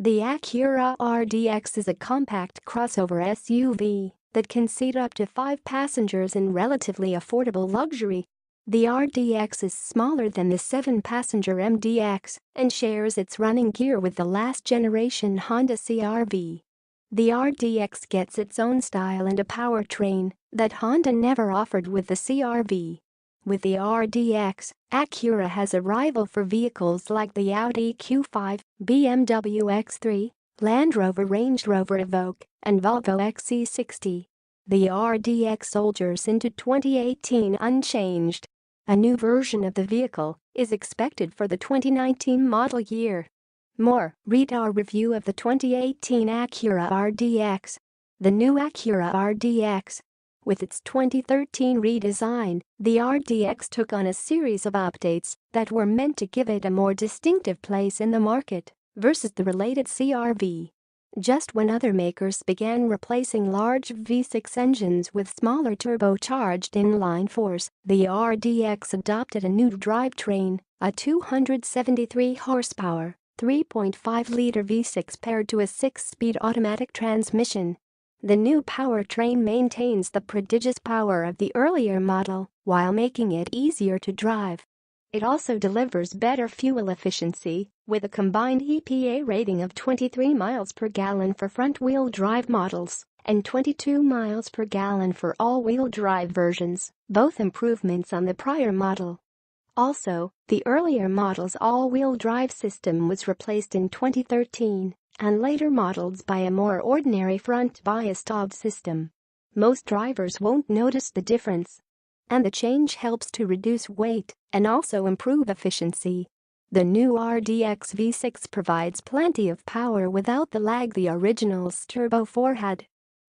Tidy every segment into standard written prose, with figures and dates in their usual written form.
The Acura RDX is a compact crossover SUV that can seat up to 5 passengers in relatively affordable luxury. The RDX is smaller than the 7-passenger MDX and shares its running gear with the last-generation Honda CR-V. The RDX gets its own style and a powertrain that Honda never offered with the CR-V. With the RDX, Acura has a rival for vehicles like the Audi Q5, BMW X3, Land Rover Range Rover Evoque, and Volvo XC60. The RDX soldiers into 2018 unchanged. A new version of the vehicle is expected for the 2019 model year. Read our review of the 2018 Acura RDX. The new Acura RDX. With its 2013 redesign, the RDX took on a series of updates that were meant to give it a more distinctive place in the market versus the related CR-V. Just when other makers began replacing large V6 engines with smaller turbocharged inline-fours, the RDX adopted a new drivetrain, a 273 horsepower, 3.5-liter V6 paired to a 6-speed automatic transmission. The new powertrain maintains the prodigious power of the earlier model while making it easier to drive. It also delivers better fuel efficiency with a combined EPA rating of 23 miles per gallon for front-wheel drive models and 22 miles per gallon for all-wheel drive versions, both improvements on the prior model. Also, the earlier model's all-wheel drive system was replaced in 2013. And later models by a more ordinary front-biased OBD system. Most drivers won't notice the difference. And the change helps to reduce weight and also improve efficiency. The new RDX V6 provides plenty of power without the lag the original's Turbo 4 had.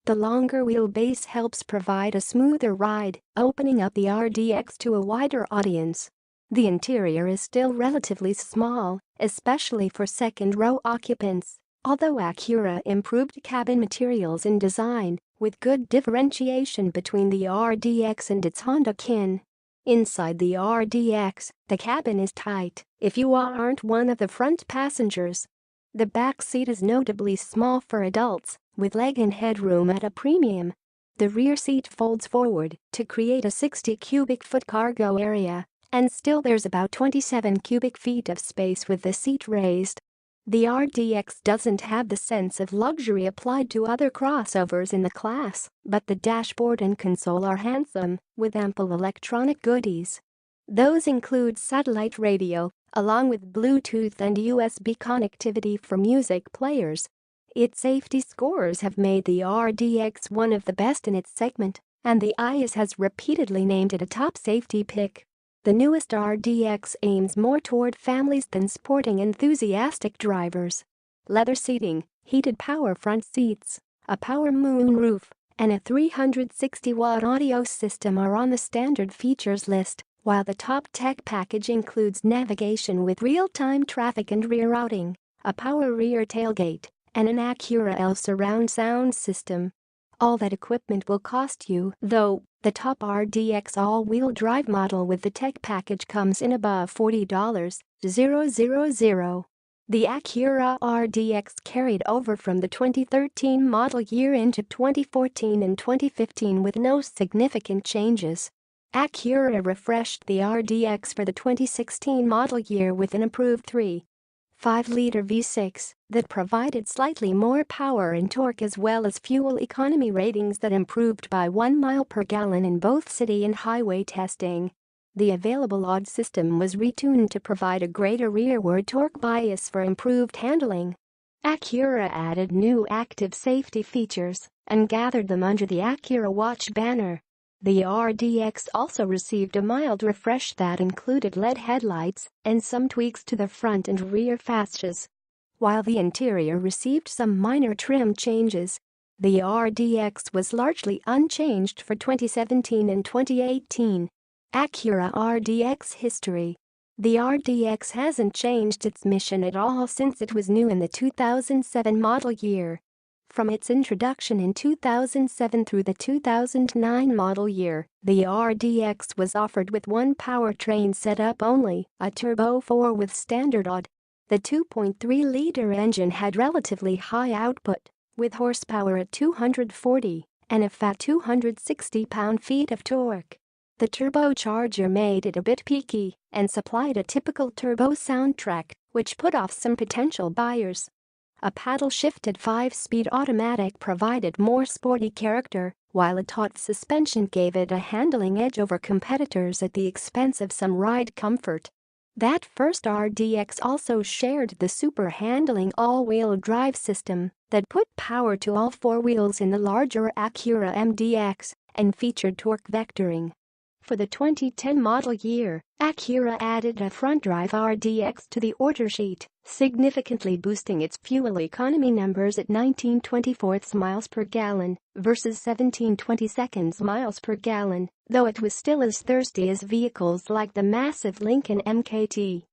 The longer wheelbase helps provide a smoother ride, opening up the RDX to a wider audience. The interior is still relatively small, especially for second-row occupants. Although Acura improved cabin materials and design, with good differentiation between the RDX and its Honda kin. Inside the RDX, the cabin is tight if you aren't one of the front passengers. The back seat is notably small for adults, with leg and headroom at a premium. The rear seat folds forward to create a 60 cubic foot cargo area, and still there's about 27 cubic feet of space with the seat raised. The RDX doesn't have the sense of luxury applied to other crossovers in the class, but the dashboard and console are handsome, with ample electronic goodies. Those include satellite radio, along with Bluetooth and USB connectivity for music players. Its safety scores have made the RDX one of the best in its segment, and the IAS has repeatedly named it a top safety pick. The newest RDX aims more toward families than sporting enthusiastic drivers. Leather seating, heated power front seats, a power moonroof, and a 360-watt audio system are on the standard features list, while the top tech package includes navigation with real-time traffic and rerouting, a power rear tailgate, and an Acura L surround sound system. All that equipment will cost you, though. The top RDX all-wheel drive model with the tech package comes in above $40,000. The Acura RDX carried over from the 2013 model year into 2014 and 2015 with no significant changes. Acura refreshed the RDX for the 2016 model year with an improved 3.5-liter V6 that provided slightly more power and torque as well as fuel economy ratings that improved by 1 mile per gallon in both city and highway testing. The available OBD system was retuned to provide a greater rearward torque bias for improved handling. Acura added new active safety features and gathered them under the Acura Watch banner. The RDX also received a mild refresh that included LED headlights and some tweaks to the front and rear fascias. While the interior received some minor trim changes, the RDX was largely unchanged for 2017 and 2018. Acura RDX history. The RDX hasn't changed its mission at all since it was new in the 2007 model year. From its introduction in 2007 through the 2009 model year, the RDX was offered with one powertrain setup only, a Turbo 4 with standard OBD. The 2.3-liter engine had relatively high output, with horsepower at 240 and a fat 260 pound-feet of torque. The turbocharger made it a bit peaky and supplied a typical turbo soundtrack, which put off some potential buyers. A paddle-shifted 5-speed automatic provided more sporty character, while a taut suspension gave it a handling edge over competitors at the expense of some ride comfort. That first RDX also shared the super-handling all-wheel drive system that put power to all four wheels in the larger Acura MDX and featured torque vectoring. For the 2010 model year, Acura added a front-drive RDX to the order sheet, significantly boosting its fuel economy numbers at 19/24 miles per gallon versus 17/22 miles per gallon, though it was still as thirsty as vehicles like the massive Lincoln MKT.